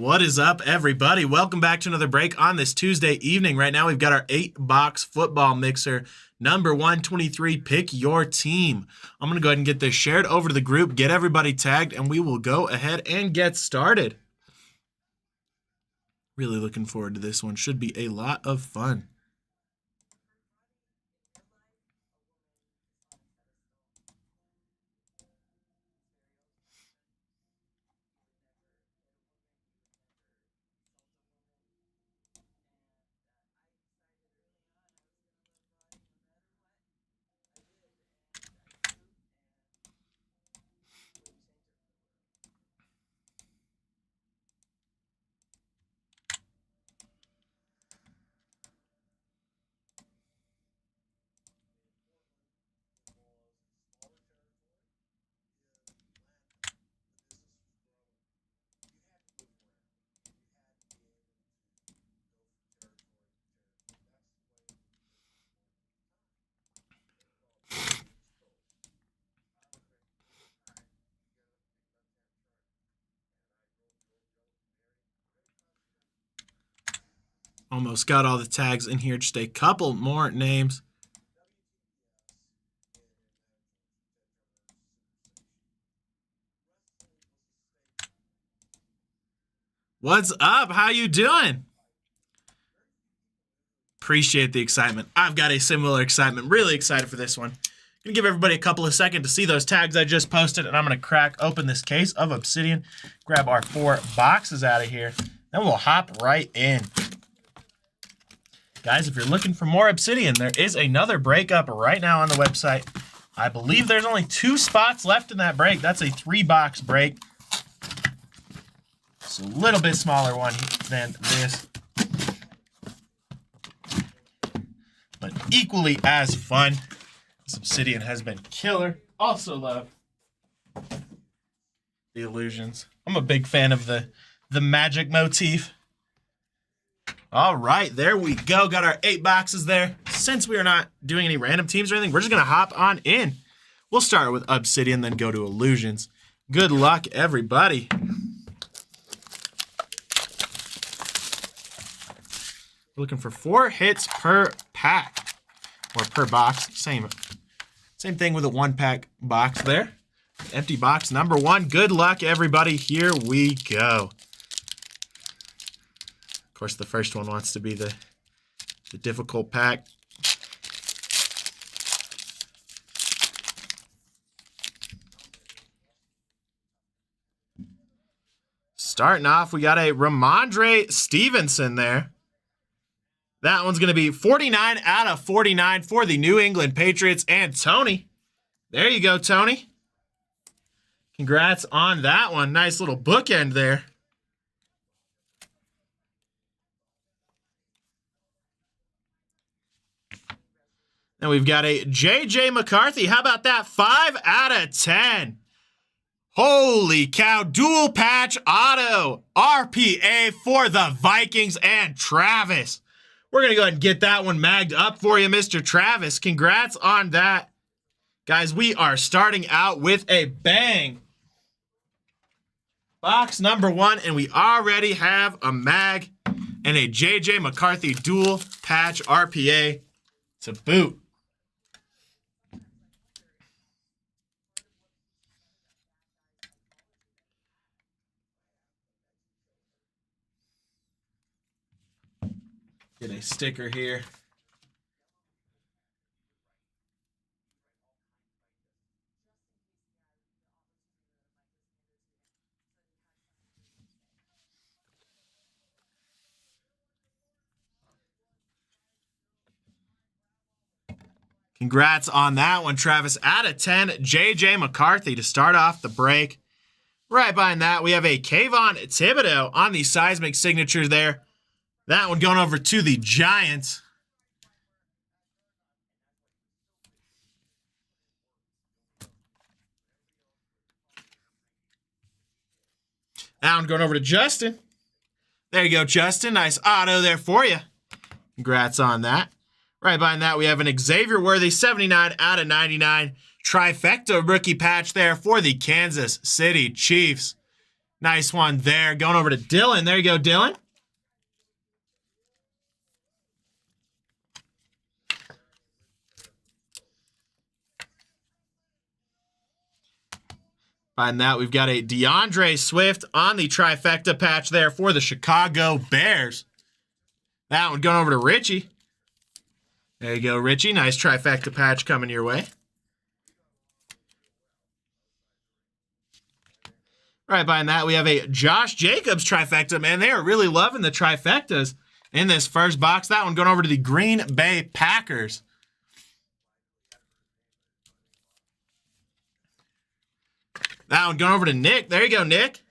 What is up, everybody? Welcome back to another break on this Tuesday evening. Right now, we've got our 8-box football mixer, number 123, Pick Your Team. I'm going to go ahead and get this shared over to the group, get everybody tagged, and we will go ahead and get started. Really looking forward to this one. Should be a lot of fun. Almost got all the tags in here. Just a couple more names. What's up? How you doing? Appreciate the excitement. I've got a similar excitement. Really excited for this one. Gonna give everybody a couple of seconds to see those tags I just posted, and I'm gonna crack open this case of Obsidian, grab our 4 boxes out of here, then we'll hop right in. Guys, if you're looking for more Obsidian, there is another break up right now on the website. I believe there's only 2 spots left in that break. That's a 3-box break. It's a little bit smaller one than this, but equally as fun. This Obsidian has been killer. Also love the illusions. I'm a big fan of the magic motif. All right, there we go. Got our 8 boxes there. Since we are not doing any random teams or anything, we're just going to hop on in. We'll start with Obsidian, then go to Illusions. Good luck, everybody. We're looking for 4 hits per pack, or per box. Same thing with a 1-pack box there. Empty box number 1. Good luck, everybody. Here we go. Of course, the first one wants to be the difficult pack. Starting off, we got a Rhamondre Stevenson there. That one's going to be 49 out of 49 for the New England Patriots. And Tony, there you go, Tony. Congrats on that one. Nice little bookend there. And we've got a J.J. McCarthy. How about that? 5 out of 10. Holy cow. Dual patch auto. RPA for the Vikings and Travis. We're going to go ahead and get that one magged up for you, Mr. Travis. Congrats on that. Guys, we are starting out with a bang. Box number 1, and we already have a mag and a J.J. McCarthy dual patch RPA to boot. Get a sticker here. Congrats on that one, Travis. Out of 10, J.J. McCarthy to start off the break. Right behind that, we have a Kayvon Thibodeaux on the seismic signature there. That one going over to the Giants. That one going over to Justin. There you go, Justin. Nice auto there for you. Congrats on that. Right behind that, we have an Xavier Worthy 79 out of 99. Trifecta rookie patch there for the Kansas City Chiefs. Nice one there. Going over to Dylan. There you go, Dylan. Behind that, we've got a DeAndre Swift on the trifecta patch there for the Chicago Bears. That one going over to Richie. There you go, Richie. Nice trifecta patch coming your way. Right behind that, we have a Josh Jacobs trifecta. Man, they are really loving the trifectas in this first box. That one going over to the Green Bay Packers. That one going over to Nick. There you go, Nick.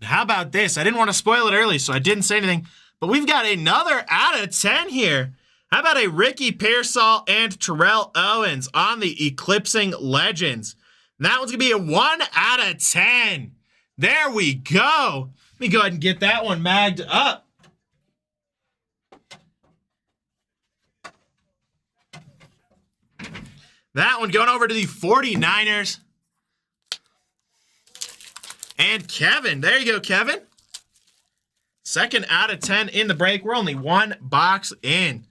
And how about this? I didn't want to spoil it early, so I didn't say anything. But we've got another out of 10 here. How about a Ricky Pearsall and Terrell Owens on the Eclipsing Legends? And that one's going to be a 1 out of 10. There we go. Let me go ahead and get that one magged up. That one going over to the 49ers. And Kevin. There you go, Kevin. Second out of 10 in the break. We're only one box in.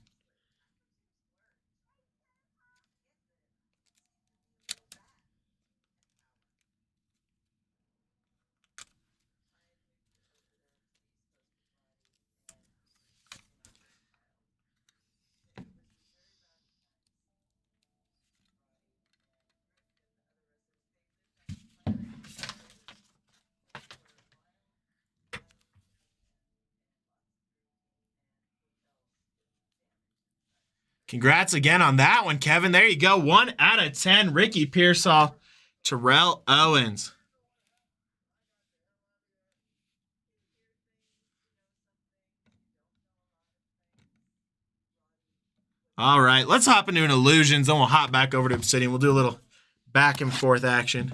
Congrats again on that one, Kevin. There you go. 1 out of 10. Ricky Pearsall, Terrell Owens. All right, let's hop into an Illusions, then we'll hop back over to Obsidian. We'll do a little back and forth action.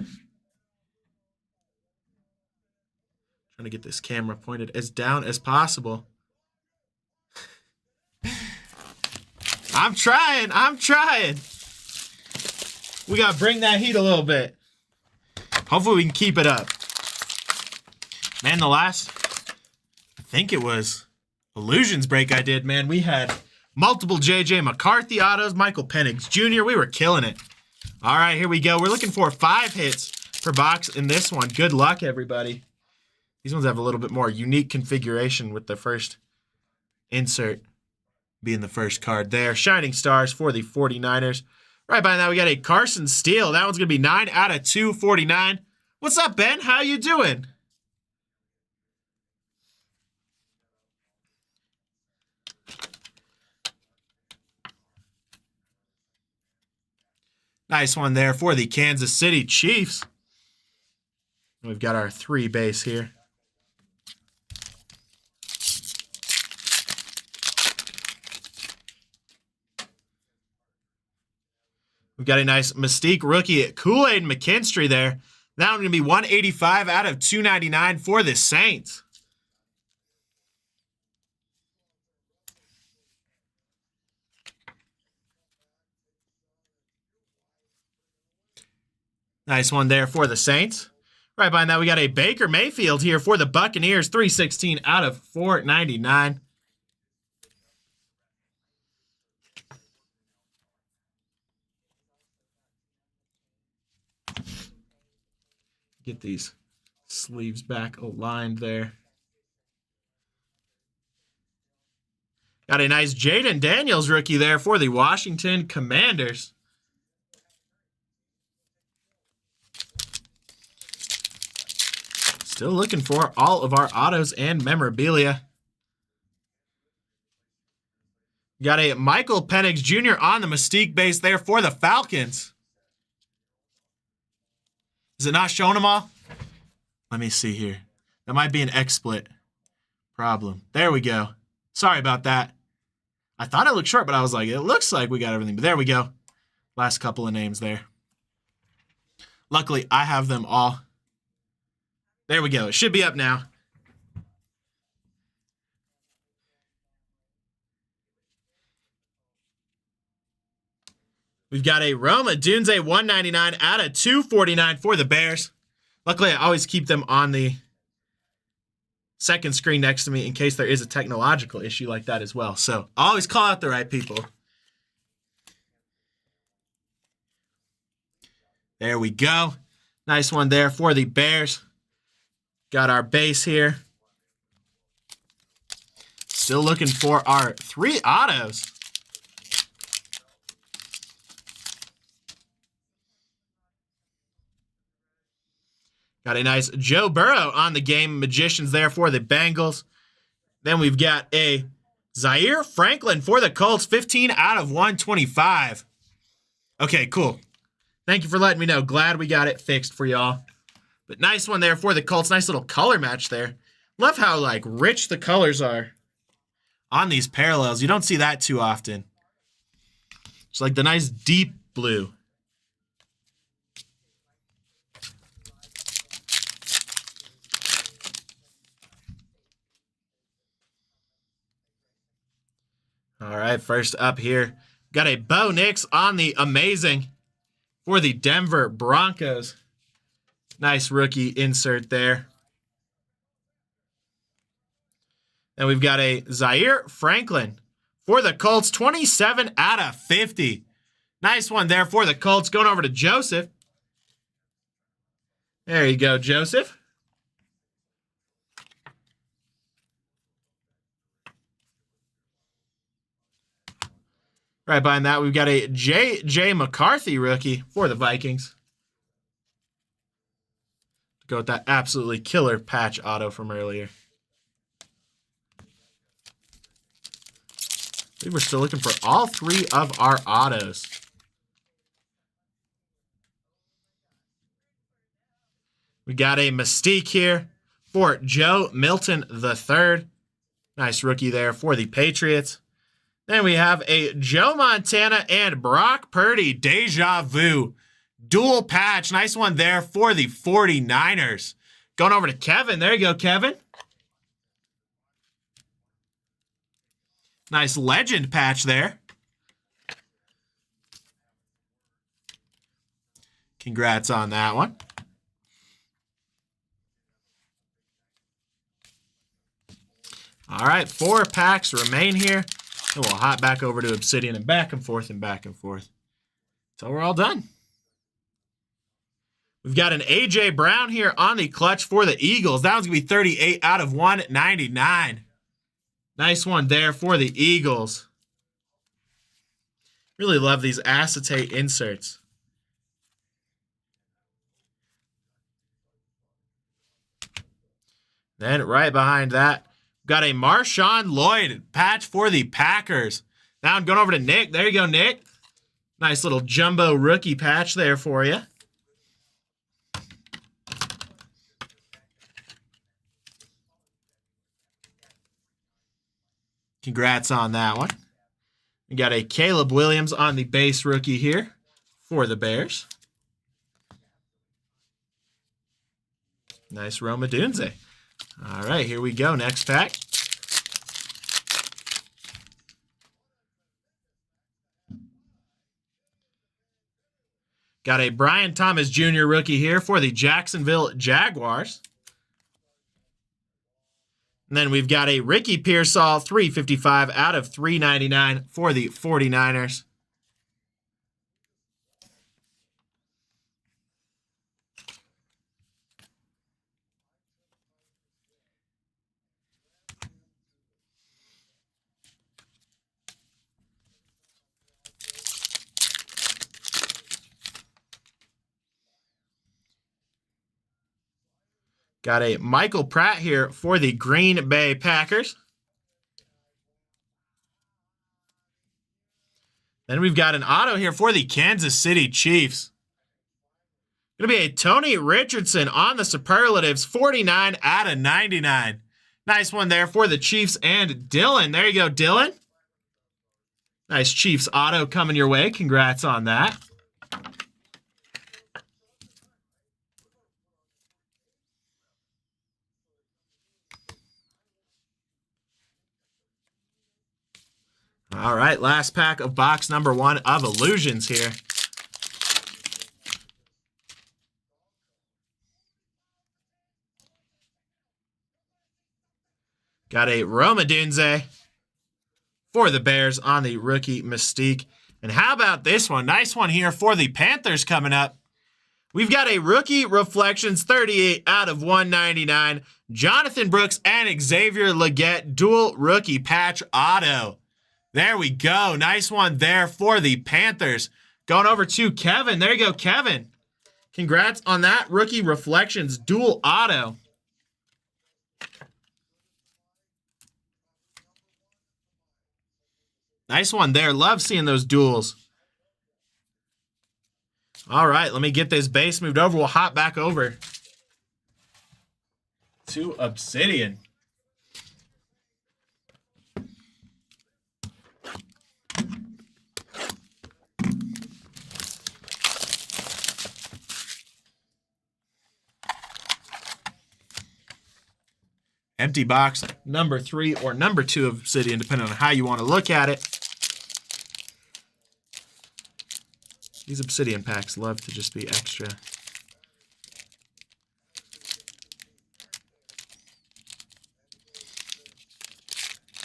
Trying to get this camera pointed as down as possible. I'm trying. We got to bring that heat a little bit. Hopefully we can keep it up. Man, the last, I think it was Illusions break I did, man, we had multiple J.J. McCarthy autos, Michael Penix Jr. We were killing it. All right, here we go. We're looking for 5 hits per box in this one. Good luck, everybody. These ones have a little bit more unique configuration with the first insert being the first card there. Shining Stars for the 49ers. Right behind that, we got a Carson Steele. That one's going to be 9 out of 249. What's up, Ben? How you doing? Nice one there for the Kansas City Chiefs. We've got our 3 base here. We've got a nice Mystique rookie at Kool-Aid McKinstry there. That one's going to be 185 out of 299 for the Saints. Nice one there for the Saints. Right behind that, we got a Baker Mayfield here for the Buccaneers. 316 out of 499. Get these sleeves back aligned there. Got a nice Jaden Daniels rookie there for the Washington Commanders. Still looking for all of our autos and memorabilia. Got a Michael Penix Jr. on the Mystique base there for the Falcons. Is it not showing them all? Let me see here. That might be an XSplit problem. There we go. Sorry about that. I thought it looked short, but I was like, it looks like we got everything. But there we go. Last couple of names there. Luckily, I have them all. There we go. It should be up now. We've got a Rome Odunze 199 out of 249 for the Bears. Luckily, I always keep them on the second screen next to me in case there is a technological issue like that as well. So I always call out the right people. There we go. Nice one there for the Bears. Got our base here. Still looking for our 3 autos. Got a nice Joe Burrow on the game. Magicians there for the Bengals. Then we've got a Zaire Franklin for the Colts. 15 out of 125. Okay, cool. Thank you for letting me know. Glad we got it fixed for y'all. But nice one there for the Colts. Nice little color match there. Love how, like, rich the colors are on these parallels. You don't see that too often. It's like the nice deep blue. All right, first up here, got a Bo Nix on the amazing for the Denver Broncos. Nice rookie insert there. And we've got a Zaire Franklin for the Colts, 27 out of 50. Nice one there for the Colts. Going over to Joseph. There you go, Joseph. Right behind that, we've got a J.J. McCarthy rookie for the Vikings. Go with that absolutely killer patch auto from earlier. I think we're still looking for all 3 of our autos. We got a Mystique here for Joe Milton III. Nice rookie there for the Patriots. Then we have a Joe Montana and Brock Purdy Deja Vu dual patch. Nice one there for the 49ers. Going over to Kevin. There you go, Kevin. Nice legend patch there. Congrats on that one. All right, 4 packs remain here. And we'll hop back over to Obsidian and back and forth and back and forth. So we're all done. We've got an A.J. Brown here on the clutch for the Eagles. That one's going to be 38 out of 199. Nice one there for the Eagles. Really love these acetate inserts. Then right behind that, got a Marshawn Lloyd patch for the Packers. Now I'm going over to Nick. There you go, Nick. Nice little jumbo rookie patch there for you. Congrats on that one. We got a Caleb Williams on the base rookie here for the Bears. Nice Roma Dunze. All right, here we go. Next pack. Got a Brian Thomas Jr. rookie here for the Jacksonville Jaguars. And then we've got a Ricky Pearsall, 355 out of 399 for the 49ers. Got a Michael Pratt here for the Green Bay Packers. Then we've got an auto here for the Kansas City Chiefs. Going to be a Tony Richardson on the superlatives, 49 out of 99. Nice one there for the Chiefs and Dylan. There you go, Dylan. Nice Chiefs auto coming your way. Congrats on that. All right, last pack of box number 1 of Illusions here. Got a Roma Dunze for the Bears on the rookie Mystique. And how about this one? Nice one here for the Panthers coming up. We've got a Rookie Reflections 38 out of 199. Jonathan Brooks and Xavier Legette dual rookie patch auto. There we go. Nice one there for the Panthers. Going over to Kevin. There you go, Kevin. Congrats on that Rookie Reflections dual auto. Nice one there. Love seeing those duels. All right, let me get this base moved over. We'll hop back over to Obsidian. Empty box number 3 or number 2 of Obsidian, depending on how you want to look at it. These Obsidian packs love to just be extra.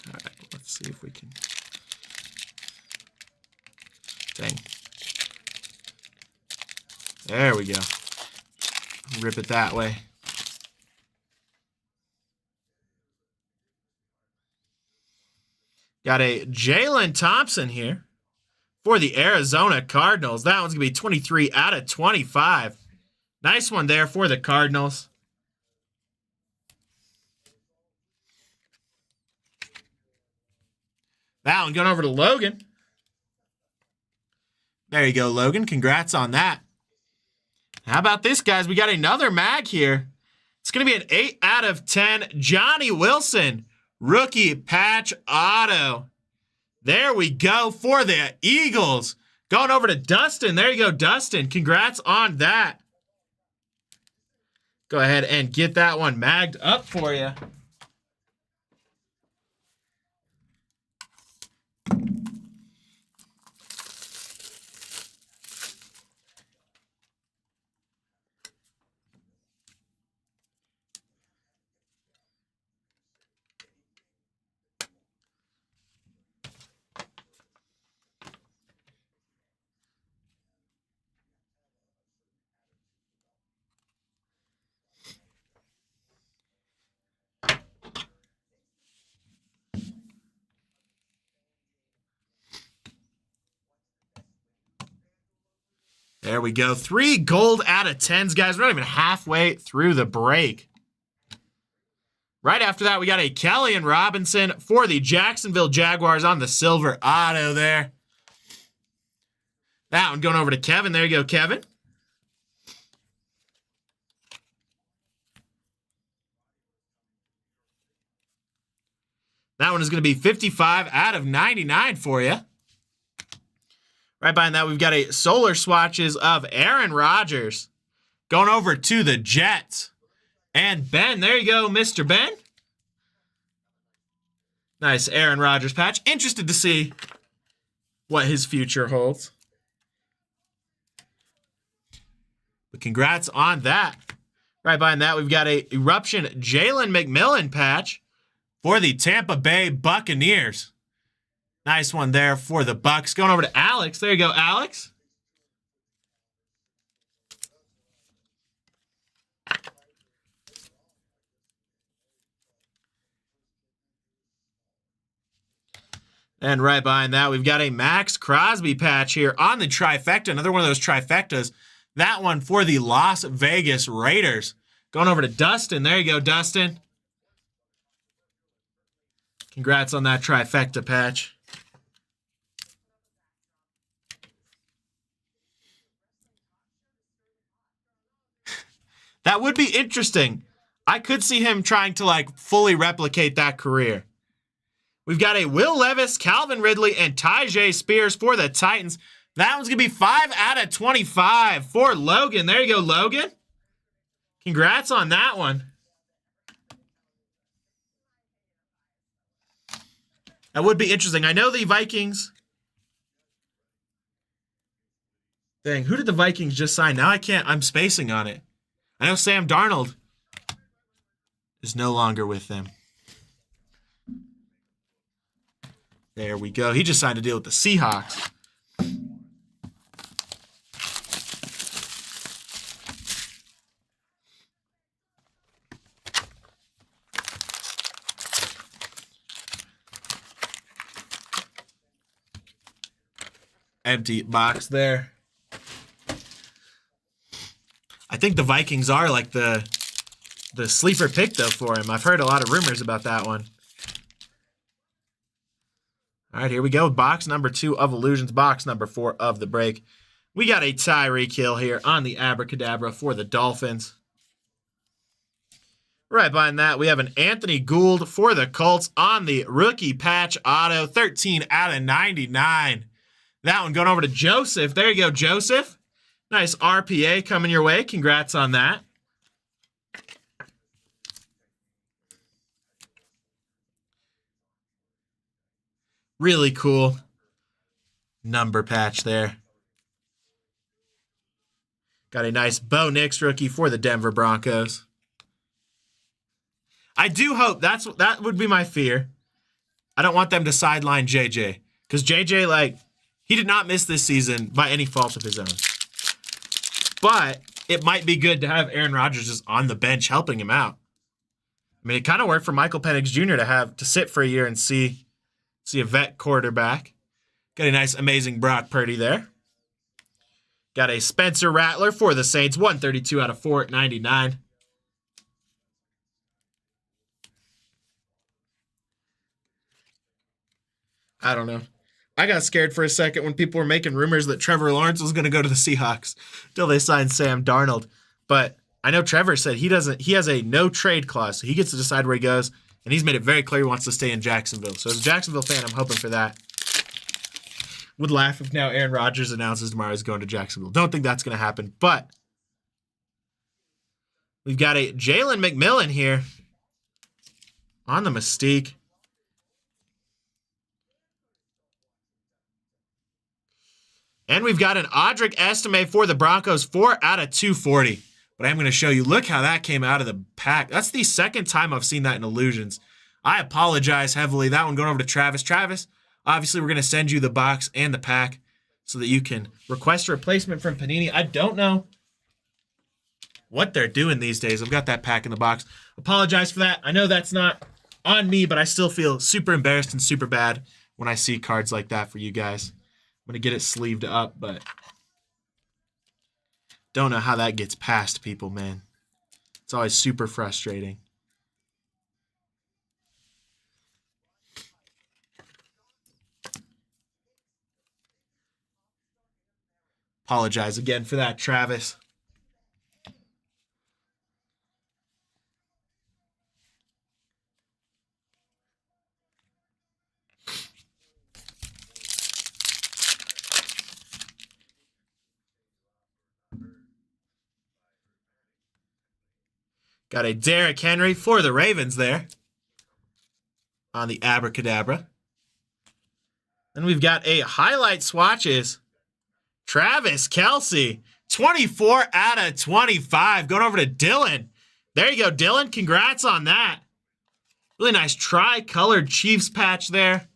All right, let's see if we can. Dang. There we go. Rip it that way. Got a Jalen Thompson here for the Arizona Cardinals. That one's going to be 23 out of 25. Nice one there for the Cardinals. That one going over to Logan. There you go, Logan. Congrats on that. How about this, guys? We got another mag here. It's going to be an 8 out of 10. Johnny Wilson, rookie patch auto. There we go for the Eagles. Going over to Dustin. There you go, Dustin. Congrats on that. Go ahead and get that one magged up for you. There we go. 3 gold out of 10s, guys. We're not even halfway through the break. Right after that, we got a Kellyan Robinson for the Jacksonville Jaguars on the silver auto there. That one going over to Kevin. There you go, Kevin. That one is going to be 55 out of 99 for you. Right behind that, we've got a Solar Swatches of Aaron Rodgers going over to the Jets. And Ben, there you go, Mr. Ben. Nice Aaron Rodgers patch. Interested to see what his future holds. But congrats on that. Right behind that, we've got a Eruption Jalen McMillan patch for the Tampa Bay Buccaneers. Nice one there for the Bucs. Going over to Alex. There you go, Alex. And right behind that, we've got a Max Crosby patch here on the trifecta. Another one of those trifectas. That one for the Las Vegas Raiders. Going over to Dustin. There you go, Dustin. Congrats on that trifecta patch. That would be interesting. I could see him trying to like fully replicate that career. We've got a Will Levis, Calvin Ridley, and Tyjae Spears for the Titans. That one's going to be 5 out of 25 for Logan. There you go, Logan. Congrats on that one. That would be interesting. I know the Vikings. Dang, who did the Vikings just sign? Now I can't. I'm spacing on it. I know Sam Darnold is no longer with them. There we go. He just signed a deal with the Seahawks. Empty box there. I think the Vikings are like the sleeper pick, though, for him. I've heard a lot of rumors about that one. All right, here we go. Box number 2 of Illusions. Box number 4 of the break. We got a Tyreek Hill here on the Abracadabra for the Dolphins. Right behind that, we have an Anthony Gould for the Colts on the rookie patch auto. 13 out of 99. That one going over to Joseph. There you go, Joseph. Nice RPA coming your way. Congrats on that. Really cool number patch there. Got a nice Bo Nix rookie for the Denver Broncos. I do hope that would be my fear. I don't want them to sideline JJ. Because JJ, like, he did not miss this season by any fault of his own. But it might be good to have Aaron Rodgers just on the bench helping him out. I mean, it kind of worked for Michael Penix Jr. to sit for a year and see a vet quarterback. Got a nice, amazing Brock Purdy there. Got a Spencer Rattler for the Saints. 132 out of 499. I don't know. I got scared for a second when people were making rumors that Trevor Lawrence was going to go to the Seahawks until they signed Sam Darnold. But I know Trevor said he has a no trade clause, so he gets to decide where he goes. And he's made it very clear he wants to stay in Jacksonville. So as a Jacksonville fan, I'm hoping for that. Would laugh if now Aaron Rodgers announces tomorrow he's going to Jacksonville. Don't think that's going to happen. But we've got a Jalen McMillan here on the Mystique. And we've got an Audric Estime for the Broncos, 4 out of 240. But I'm going to show you, look how that came out of the pack. That's the second time I've seen that in Illusions. I apologize heavily. That one going over to Travis. Travis, obviously we're going to send you the box and the pack so that you can request a replacement from Panini. I don't know what they're doing these days. I've got that pack in the box. Apologize for that. I know that's not on me, but I still feel super embarrassed and super bad when I see cards like that for you guys. I'm going to get it sleeved up, but don't know how that gets past people, man. It's always super frustrating. Apologize again for that, Travis. Got a Derrick Henry for the Ravens there on the Abracadabra. Then we've got a highlight swatches. Travis Kelce, 24 out of 25. Going over to Dylan. There you go, Dylan. Congrats on that. Really nice tri-colored Chiefs patch there.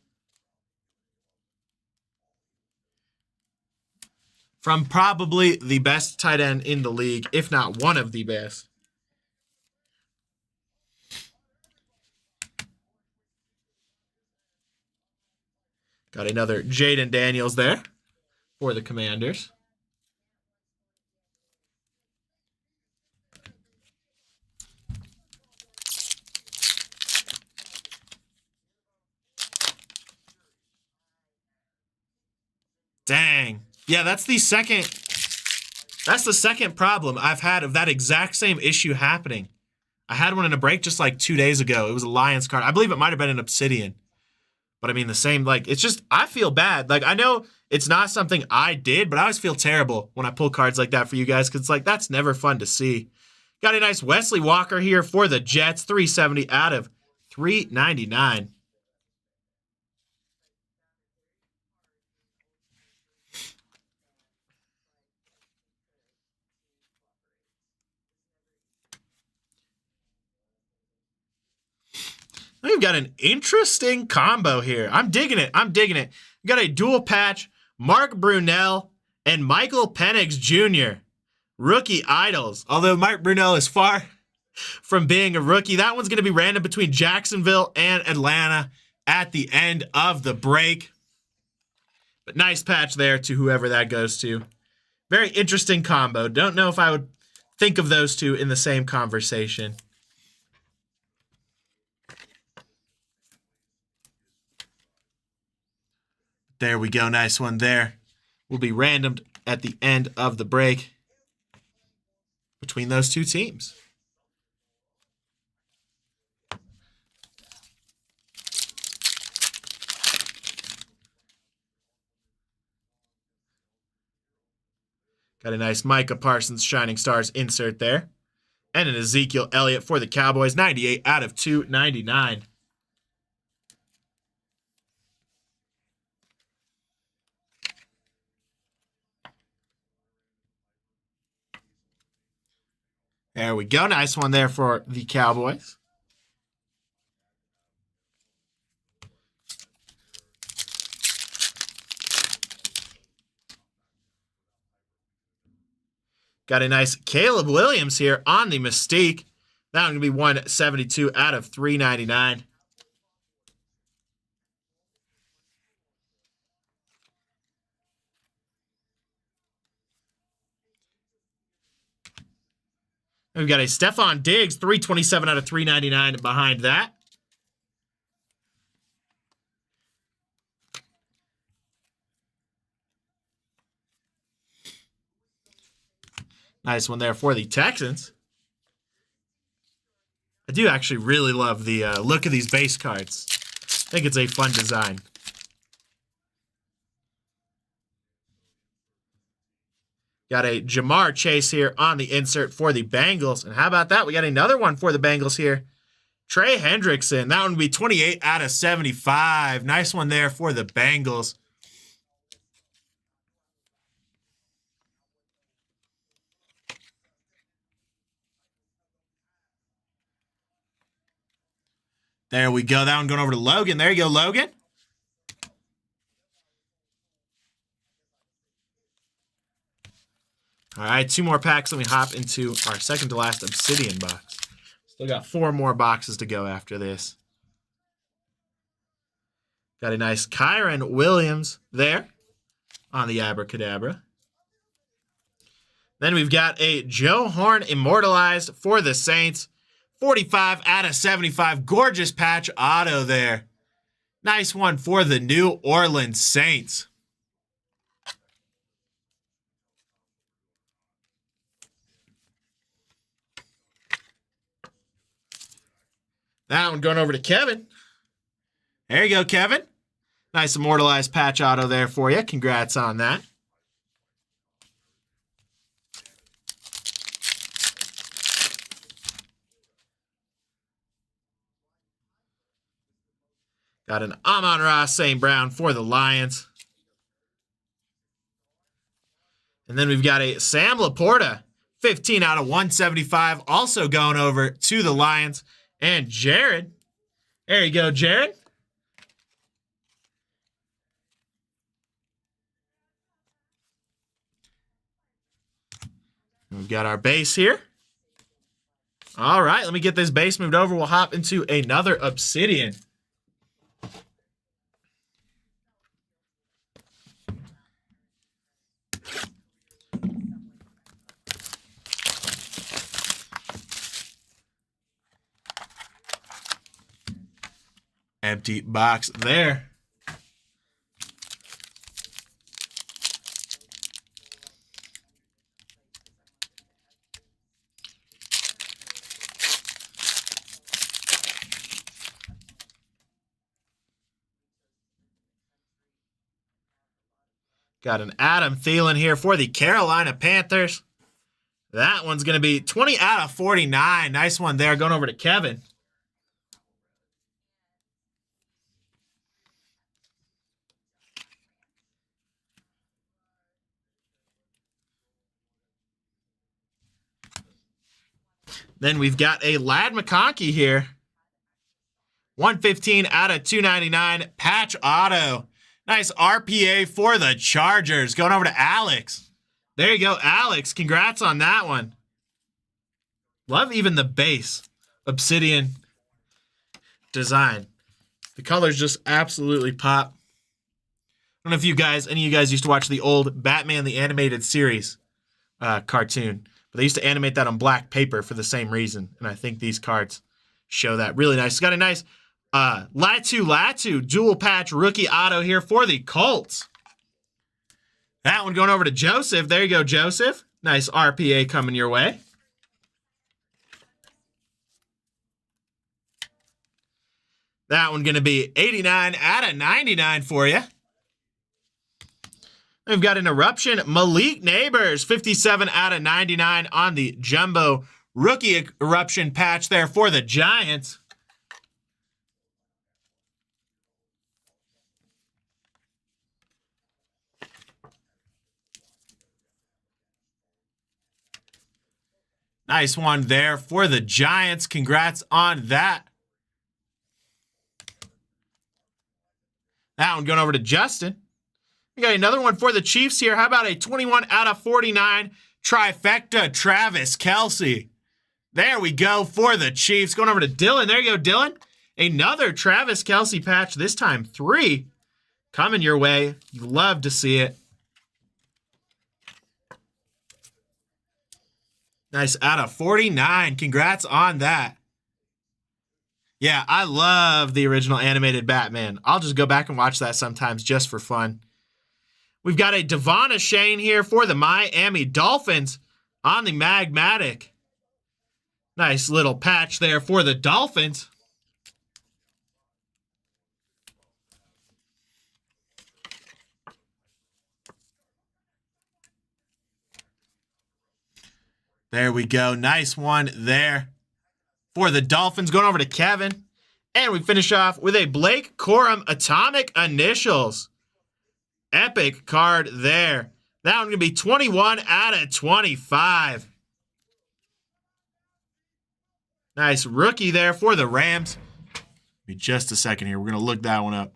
From probably the best tight end in the league, if not one of the best. Got another Jaden Daniels there for the Commanders. Dang. Yeah, that's the second problem I've had of that exact same issue happening. I had one in a break just like 2 days ago. It was a Lions card. I believe it might have been an Obsidian. But I mean, the same, like, it's just, I feel bad. Like, I know it's not something I did, but I always feel terrible when I pull cards like that for you guys because it's like, that's never fun to see. Got a nice Wesley Walker here for the Jets, 370 out of 399. we've got an interesting combo here. I'm digging it. I'm digging it. We got a dual patch, Mark Brunell and Michael Penix Jr. Rookie idols. Although Mark Brunell is far from being a rookie, that one's going to be random between Jacksonville and Atlanta at the end of the break. But nice patch there to whoever that goes to. Very interesting combo. Don't know if I would think of those two in the same conversation. There we go. Nice one there. Will be randomed at the end of the break between those two teams. Got a nice Micah Parsons Shining Stars insert there. And an Ezekiel Elliott for the Cowboys. 98 out of 299. There we go. Nice one there for the Cowboys. Got a nice Caleb Williams here on the Mystique. That one going to be 172 out of 399. We've got a Stephon Diggs, 327 out of 399 behind that. Nice one there for the Texans. I do actually really love the look of these base cards. I think it's a fun design. Got a Jamar Chase here on the insert for the Bengals. And how about that? We got another one for the Bengals here. Trey Hendrickson. That one would be 28 out of 75. Nice one there for the Bengals. There we go. That one going over to Logan. There you go, Logan. All right, 2 more packs, and we hop into our second to last Obsidian box. Still got 4 more boxes to go after this. Got a nice Kyren Williams there on the Abracadabra. Then we've got a Joe Horn Immortalized for the Saints. 45 out of 75. Gorgeous patch auto there. Nice one for the New Orleans Saints. That one going over to Kevin. There you go, Kevin. Nice immortalized patch auto there for you. Congrats on that. Got an Amon-Ra St. Brown for the Lions. And then we've got a Sam Laporta, 15 out of 175, also going over to the Lions. And Jared. There you go, Jared. We've got our base here. All right, let me get this base moved over. We'll hop into another Obsidian. Empty box there. Got an Adam Thielen here for the Carolina Panthers. That one's going to be 20 out of 49. Nice one there. Going over to Kevin. Then we've got a Ladd McConkey here 115 out of 299. Patch auto. Nice RPA for the Chargers. Going over to Alex. There you go, Alex. Congrats on that one. Love even the base. Obsidian design. The colors just absolutely pop. I don't know if any of you guys used to watch the old Batman the Animated Series cartoon. But they used to animate that on black paper for the same reason. And I think these cards show that. Really nice. It's got a nice Latu dual patch rookie auto here for the Colts. That one going over to Joseph. There you go, Joseph. Nice RPA coming your way. That one going to be 89 out of 99 for you. We've got an Eruption Malik Neighbors, 57 out of 99 on the Jumbo rookie Eruption patch there for the Giants. Nice one there for the Giants. Congrats on that. That one going over to Justin. We got another one for the Chiefs here. How about a 21 out of 49 trifecta Travis Kelce? There we go for the Chiefs. Going over to Dylan. There you go, Dylan. Another Travis Kelce patch, this time 3. Coming your way. You love to see it. Nice out of 49. Congrats on that. Yeah, I love the original animated Batman. I'll just go back and watch that sometimes just for fun. We've got a Devon Achane here for the Miami Dolphins on the Magmatic. Nice little patch there for the Dolphins. There we go. Nice one there for the Dolphins. Going over to Kevin. And we finish off with a Blake Corum Atomic Initials. Epic card there. That one going to be 21 out of 25. Nice rookie there for the Rams. Be just a second here. We're going to look that one up.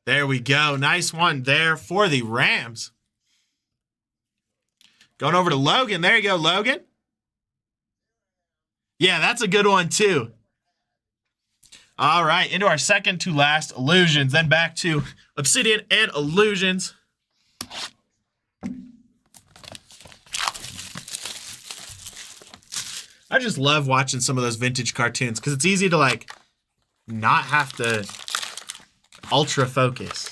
There we go. Nice one there for the Rams. Going over to Logan. There you go, Logan. Yeah, that's a good one too. All right, into our second to last Illusions. Then back to Obsidian and Illusions. I just love watching some of those vintage cartoons because it's easy to like not have to ultra focus,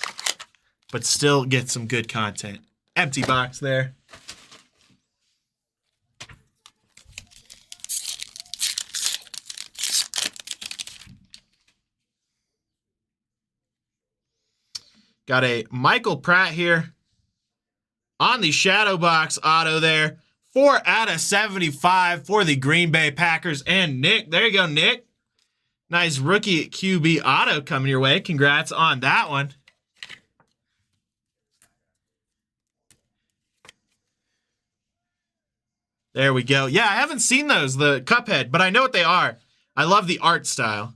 but still get some good content. Empty box there. Got a Michael Pratt here on the Shadow Box auto there. 4 out of 75 for the Green Bay Packers. And Nick, there you go, Nick. Nice rookie QB auto coming your way. Congrats on that one. There we go. Yeah, I haven't seen those, the Cuphead, but I know what they are. I love the art style.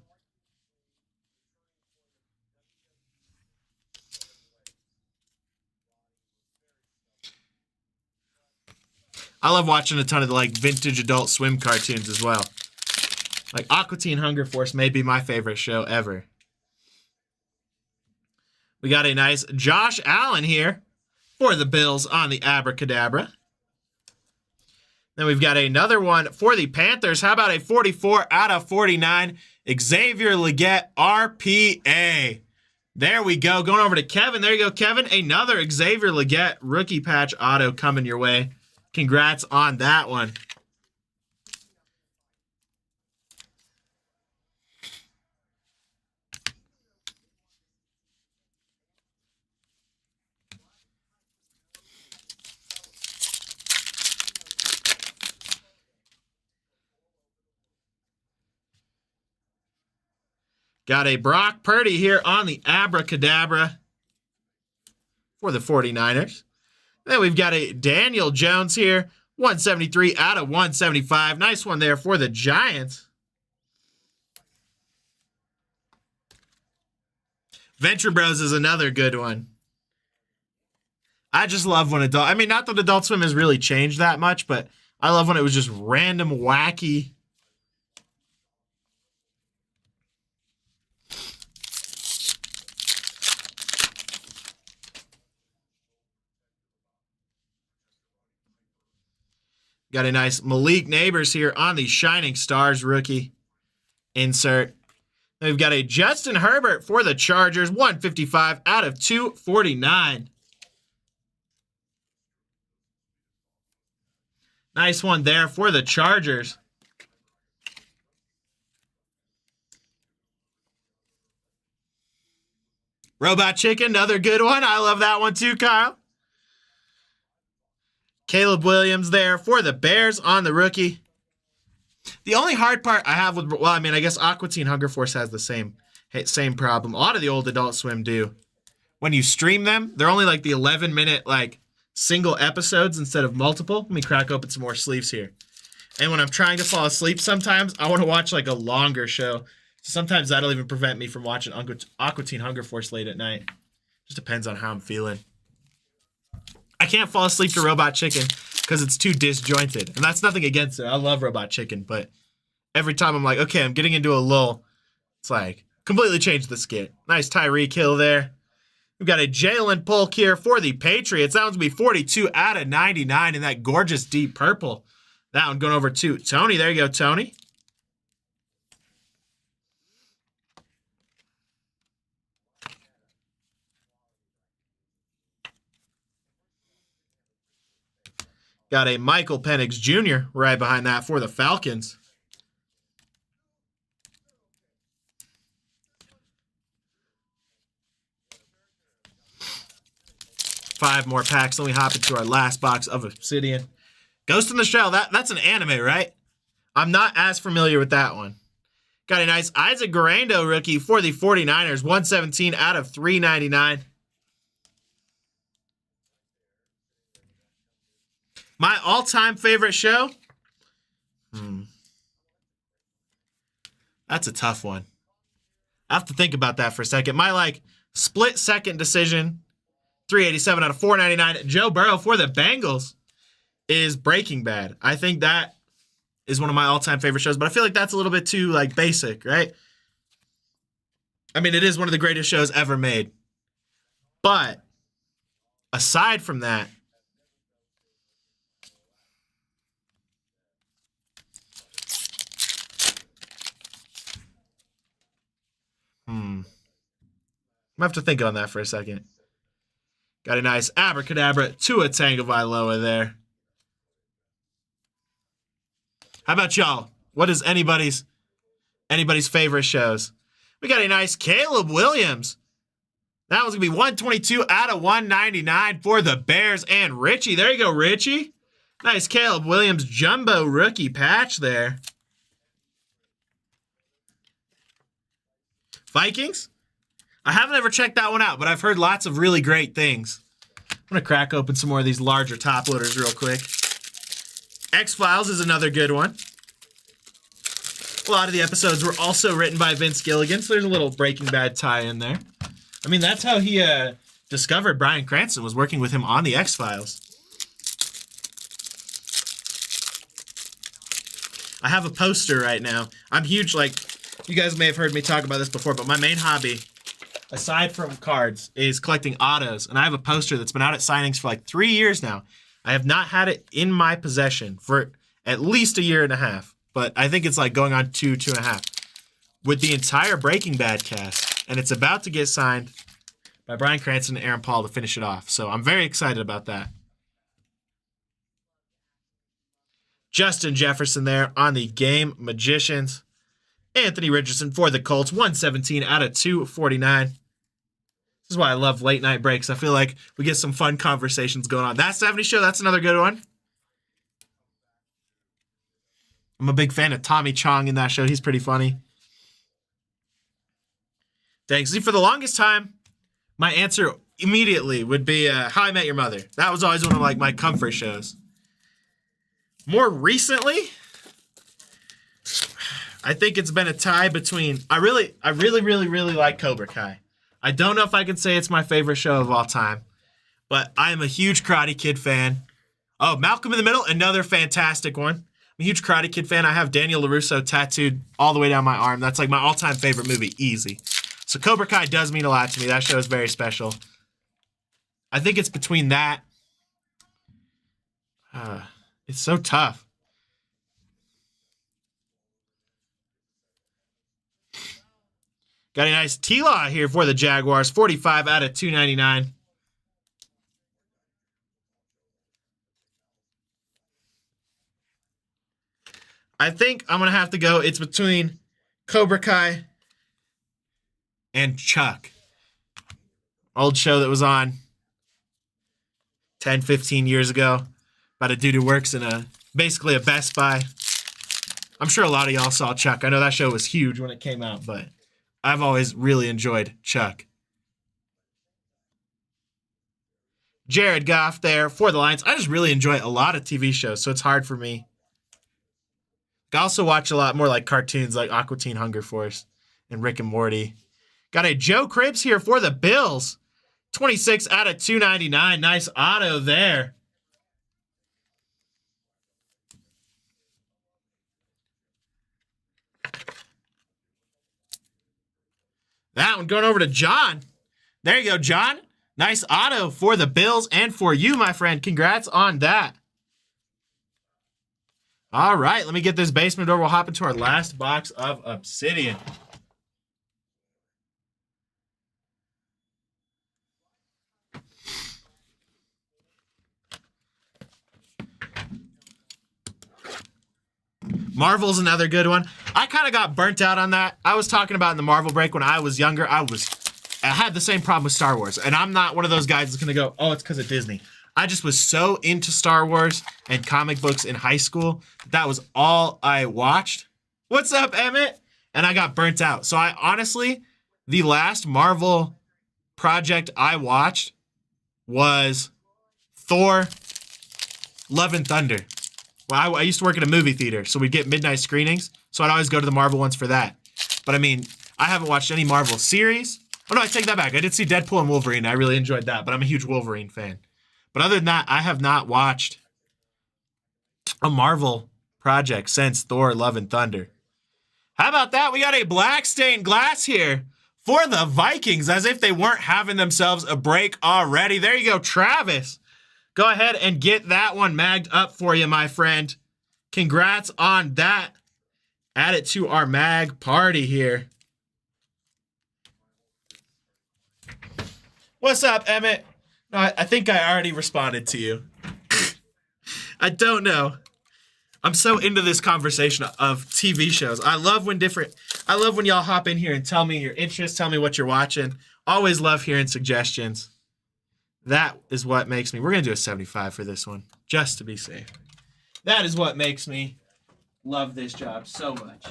I love watching a ton of the like vintage Adult Swim cartoons as well. Like Aqua Teen Hunger Force may be my favorite show ever. We got a nice Josh Allen here for the Bills on the Abracadabra. Then we've got another one for the Panthers. How about a 44 out of 49 Xavier Legette RPA? There we go. Going over to Kevin. There you go, Kevin. Another Xavier Legette rookie patch auto coming your way. Congrats on that one. Got a Brock Purdy here on the Abracadabra for the 49ers. Then we've got a Daniel Jones here, 173 out of 175. Nice one there for the Giants. Venture Bros is another good one. I just love when adult... I mean, not that Adult Swim has really changed that much, but I love when it was just random, wacky... Got a nice Malik Neighbors here on the Shining Stars rookie insert. Then we've got a Justin Herbert for the Chargers, 155 out of 249. Nice one there for the Chargers. Robot Chicken, another good one. I love that one too, Kyle. Caleb Williams there for the Bears on the rookie. The only hard part I have with, well, I mean, I guess Aqua Teen Hunger Force has the same problem. A lot of the old Adult Swim do. When you stream them, they're only like the 11-minute like single episodes instead of multiple. Let me crack open some more sleeves here. And when I'm trying to fall asleep sometimes, I want to watch like a longer show. Sometimes that'll even prevent me from watching Aqua Teen Hunger Force late at night. Just depends on how I'm feeling. I can't fall asleep to Robot Chicken because it's too disjointed. And that's nothing against it. I love Robot Chicken, but every time I'm like, okay, I'm getting into a lull, it's like completely changed the skit. Nice Tyreek Hill there. We've got a Jalen Polk here for the Patriots. That one's going to be 42 out of 99 in that gorgeous deep purple. That one going over to Tony. There you go, Tony. Got a Michael Penix Jr. right behind that for the Falcons. Five more packs. Then we hop into our last box of Obsidian. Ghost in the Shell. That's an anime, right? I'm not as familiar with that one. Got a nice Isaac Garando rookie for the 49ers. 117 out of 399. My all-time favorite show? That's a tough one. I have to think about that for a second. My, like, split-second decision, 387 out of 499. Joe Burrow for the Bengals is Breaking Bad. I think that is one of my all-time favorite shows, but I feel like that's a little bit too, like, basic, right? I mean, it is one of the greatest shows ever made. But aside from that, I'm going to have to think on that for a second. Got a nice Abracadabra Tua Tagovailoa there. How about y'all? What is anybody's favorite shows? We got a nice Caleb Williams. That one's going to be 122 out of 199 for the Bears and Richie. There you go, Richie. Nice Caleb Williams jumbo rookie patch there. Vikings? I haven't ever checked that one out, but I've heard lots of really great things. I'm going to crack open some more of these larger top loaders real quick. X-Files is another good one. A lot of the episodes were also written by Vince Gilligan, so there's a little Breaking Bad tie in there. I mean, that's how he discovered Bryan Cranston, was working with him on the X-Files. I have a poster right now. I'm huge, like, you guys may have heard me talk about this before, but my main hobby, aside from cards, is collecting autos. And I have a poster that's been out at signings for like 3 years now. I have not had it in my possession for at least a year and a half. But I think it's like going on 2.5. With the entire Breaking Bad cast. And it's about to get signed by Bryan Cranston and Aaron Paul to finish it off. So I'm very excited about that. Justin Jefferson there on the Game Magicians. Anthony Richardson for the Colts, 117 out of 249. This is why I love late night breaks. I feel like we get some fun conversations going on. That 70 Show, that's another good one. I'm a big fan of Tommy Chong in that show. He's pretty funny. Dang, see, for the longest time, my answer immediately would be How I Met Your Mother. That was always one of like my comfort shows. More recently, I think it's been a tie between. I really like Cobra Kai. I don't know if I can say it's my favorite show of all time, but I am a huge Karate Kid fan. Oh, Malcolm in the Middle, another fantastic one. I'm a huge Karate Kid fan. I have Daniel LaRusso tattooed all the way down my arm. That's like my all-time favorite movie, easy. So Cobra Kai does mean a lot to me. That show is very special. I think it's between that. It's so tough. Got a nice T-Law here for the Jaguars. 45 out of 299. I think I'm going to have to go. It's between Cobra Kai and Chuck. Old show that was on 10, 15 years ago about a dude who works in basically a Best Buy. I'm sure a lot of y'all saw Chuck. I know that show was huge when it came out, but I've always really enjoyed Chuck. Jared Goff there for the Lions. I just really enjoy a lot of TV shows, so it's hard for me. I also watch a lot more like cartoons like Aqua Teen Hunger Force and Rick and Morty. Got a Joe Cribbs here for the Bills. 26 out of 299. Nice auto there. That one going over to John. There you go, John. Nice auto for the Bills and for you, my friend. Congrats on that. All right, let me get this basement door. We'll hop into our last box of Obsidian. Marvel's another good one. I kind of got burnt out on that. I was talking about in the Marvel break when I was younger. I had the same problem with Star Wars. And I'm not one of those guys that's going to go, oh, it's because of Disney. I just was so into Star Wars and comic books in high school. That was all I watched. What's up, Emmett? And I got burnt out. So I honestly, the last Marvel project I watched was Thor, Love and Thunder. Well, I used to work at a movie theater, so we'd get midnight screenings. So I'd always go to the Marvel ones for that. But I mean, I haven't watched any Marvel series. Oh no, I take that back. I did see Deadpool and Wolverine. I really enjoyed that, but I'm a huge Wolverine fan. But other than that, I have not watched a Marvel project since Thor, Love and Thunder. How about that? We got a black stained glass here for the Vikings, as if they weren't having themselves a break already. There you go, Travis. Go ahead and get that one magged up for you, my friend. Congrats on that. Add it to our mag party here. What's up, Emmett? No, I think I already responded to you. I don't know. I'm so into this conversation of TV shows. I love when y'all hop in here and tell me your interests, tell me what you're watching. Always love hearing suggestions. That is what makes me. We're going to do a 75 for this one, just to be safe. That is what makes me love this job so much.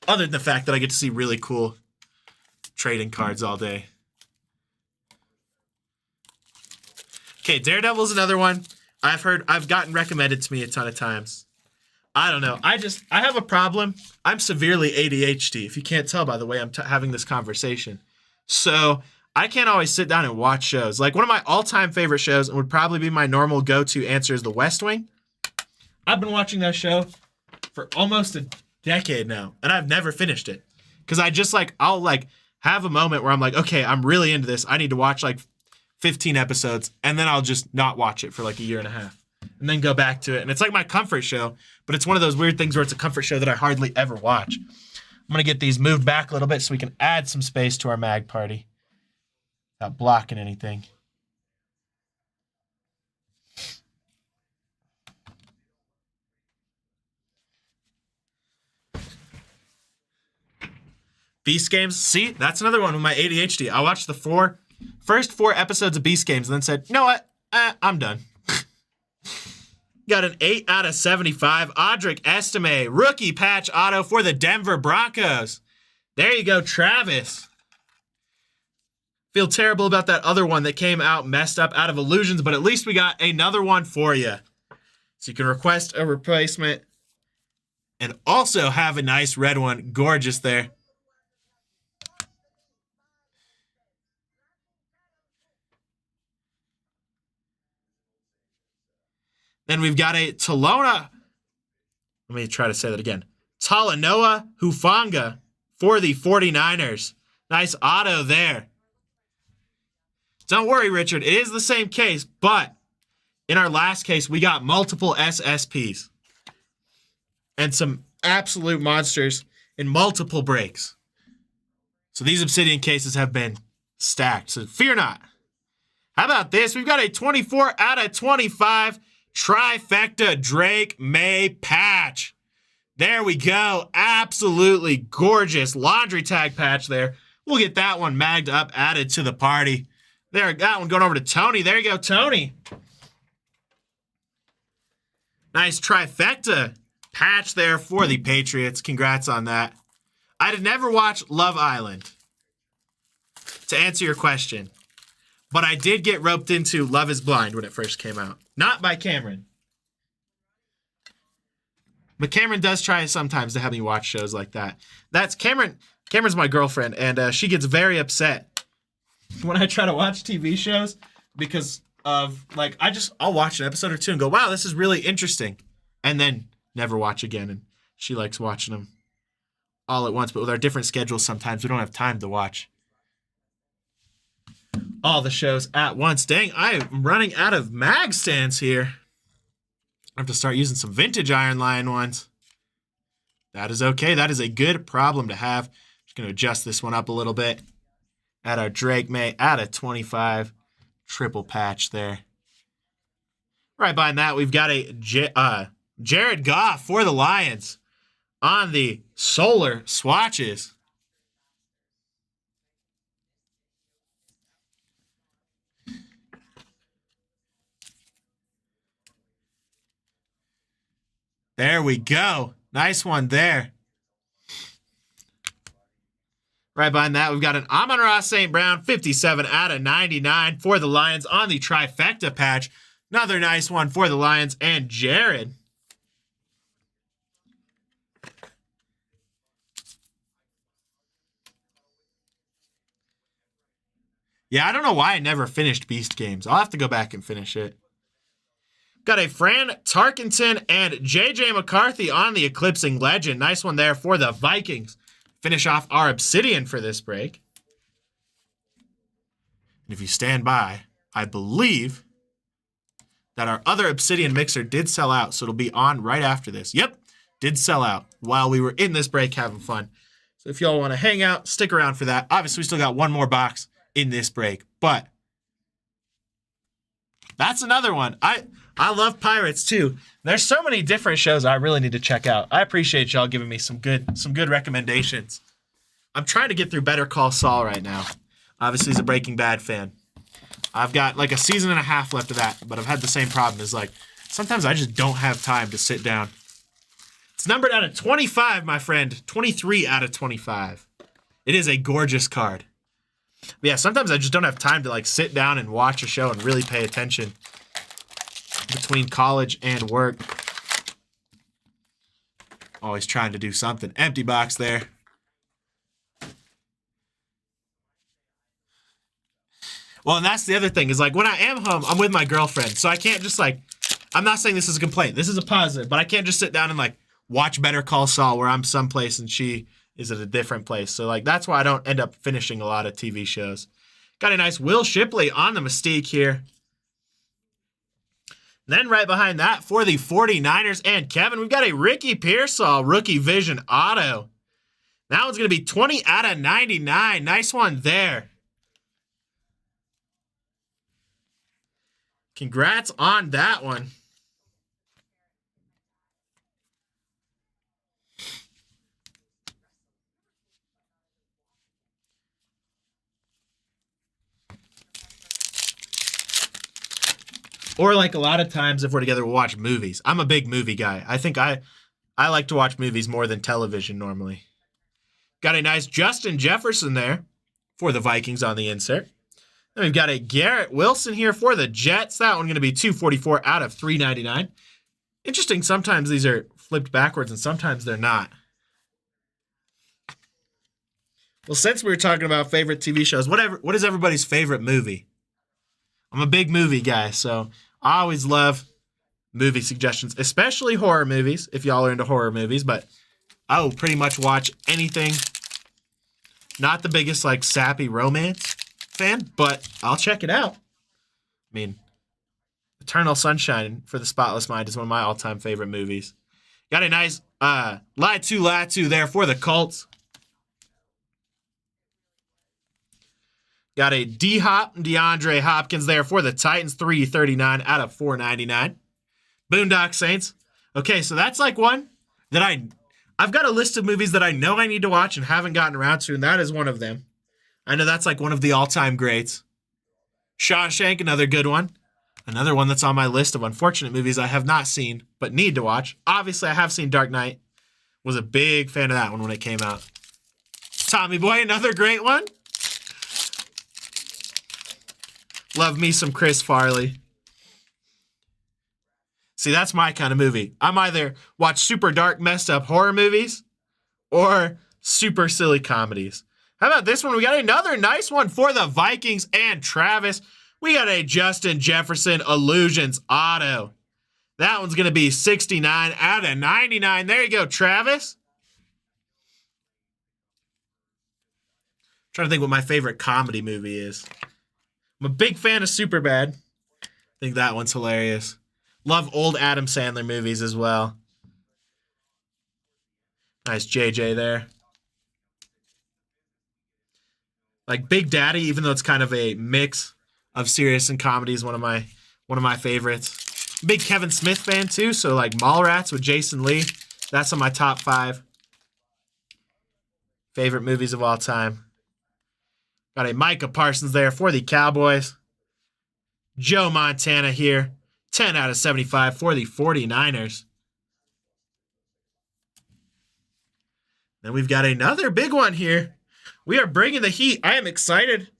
Other than the fact that I get to see really cool trading cards all day. Okay, Daredevil's another one. I've gotten recommended to me a ton of times. I don't know. I have a problem. I'm severely ADHD, if you can't tell by the way I'm having this conversation. So I can't always sit down and watch shows. Like one of my all-time favorite shows, and would probably be my normal go-to answer, is The West Wing. I've been watching that show for almost a decade now, and I've never finished it. Because I'll have a moment where I'm like, okay, I'm really into this. I need to watch 15 episodes, and then I'll just not watch it for a year and a half. And then go back to it. And it's like my comfort show, but it's one of those weird things where it's a comfort show that I hardly ever watch. I'm going to get these moved back a little bit so we can add some space to our mag party. Not blocking anything. Beast Games. See, that's another one with my ADHD. I watched the first four episodes of Beast Games and then said, you know what? I'm done. Got an 8 out of 75. Audric Estime, rookie patch auto for the Denver Broncos. There you go, Travis. Feel terrible about that other one that came out messed up out of Illusions, but at least we got another one for you. So you can request a replacement and also have a nice red one. Gorgeous there. Then we've got a Talanoa. Let me try to say that again. Talanoa Hufanga for the 49ers. Nice auto there. Don't worry, Richard. It is the same case, but in our last case, we got multiple SSPs and some absolute monsters in multiple breaks. So these Obsidian cases have been stacked, so fear not. How about this? We've got a 24 out of 25 trifecta Drake May patch. There we go. Absolutely gorgeous laundry tag patch there. We'll get that one magged up, added to the party. There, that one going over to Tony. There you go, Tony. Nice trifecta patch there for the Patriots. Congrats on that. I did never watch Love Island, to answer your question. But I did get roped into Love is Blind when it first came out. Not by Cameron. But Cameron does try sometimes to have me watch shows like that. That's Cameron. Cameron's my girlfriend, and she gets very upset when I try to watch TV shows because of, like, I'll watch an episode or two and go, wow, this is really interesting. And then never watch again. And she likes watching them all at once. But with our different schedules, sometimes we don't have time to watch all the shows at once. Dang, I am running out of mag stands here. I have to start using some vintage Iron Lion ones. That is okay. That is a good problem to have. Just going to adjust this one up a little bit. At our Drake May at a 25 triple patch there. Right behind that, we've got a Jared Goff for the Lions on the solar swatches. There we go. Nice one there. Right behind that, we've got an Amon-Ra St. Brown, 57 out of 99 for the Lions on the trifecta patch. Another nice one for the Lions and Jared. Yeah, I don't know why I never finished Beast Games. I'll have to go back and finish it. Got a Fran Tarkenton and J.J. McCarthy on the Eclipsing Legend. Nice one there for the Vikings. Finish off our Obsidian for this break. And if you stand by, I believe that our other Obsidian mixer did sell out, so it'll be on right after this. Yep, did sell out while we were in this break having fun. So if y'all want to hang out, stick around for that. Obviously, we still got one more box in this break, but that's another one. I love Pirates too. There's so many different shows I really need to check out. I appreciate y'all giving me some good recommendations. I'm trying to get through Better Call Saul right now. Obviously, he's a Breaking Bad fan. I've got like a season and a half left of that, but I've had the same problem as, like, sometimes I just don't have time to sit down. It's numbered out of 25, my friend. 23 out of 25. It is a gorgeous card. But yeah, sometimes I just don't have time to, like, sit down and watch a show and really pay attention between college and work. Always trying to do something. Empty box there. Well, and that's the other thing is, like, when I am home, I'm with my girlfriend. So I can't just, like, I'm not saying this is a complaint. This is a positive. But I can't just sit down and, like, watch Better Call Saul where I'm someplace and she is at a different place. So, like, that's why I don't end up finishing a lot of TV shows. Got a nice Will Shipley on the Mystique here. Then right behind that for the 49ers and Kevin, we've got a Ricky Pearsall Rookie Vision Auto. That one's going to be 20 out of 99. Nice one there. Congrats on that one. Or, like, a lot of times if we're together, we'll watch movies. I'm a big movie guy. I think I like to watch movies more than television normally. Got a nice Justin Jefferson there for the Vikings on the insert. Then we've got a Garrett Wilson here for the Jets. That one going to be 244 out of 399. Interesting, sometimes these are flipped backwards and sometimes they're not. Well, since we were talking about favorite TV shows, what is everybody's favorite movie? I'm a big movie guy, so I always love movie suggestions, especially horror movies, if y'all are into horror movies, but I will pretty much watch anything. Not the biggest, like, sappy romance fan, but I'll check it out. I mean, Eternal Sunshine for the Spotless Mind is one of my all-time favorite movies. Got a nice Latu there for the Colts. Got a D-Hop and DeAndre Hopkins there for the Titans, 339 out of 499. Boondock Saints. Okay, so that's like one that I've got a list of movies that I know I need to watch and haven't gotten around to, and that is one of them. I know that's like one of the all-time greats. Shawshank, another good one. Another one that's on my list of unfortunate movies I have not seen, but need to watch. Obviously, I have seen Dark Knight. Was a big fan of that one when it came out. Tommy Boy, another great one. Love me some Chris Farley. See, that's my kind of movie. I'm either watch super dark, messed up horror movies or super silly comedies. How about this one? We got another nice one for the Vikings and Travis. We got a Justin Jefferson Illusions auto. That one's going to be 69 out of 99. There you go, Travis. Trying to think what my favorite comedy movie is. I'm a big fan of Superbad. I think that one's hilarious. Love old Adam Sandler movies as well. Nice JJ there. Like Big Daddy, even though it's kind of a mix of serious and comedy, is one of my favorites. Big Kevin Smith fan too, so like Mallrats with Jason Lee. That's on my top 5 favorite movies of all time. Got a Micah Parsons there for the Cowboys. Joe Montana here. 10 out of 75 for the 49ers. Then we've got another big one here. We are bringing the heat. I am excited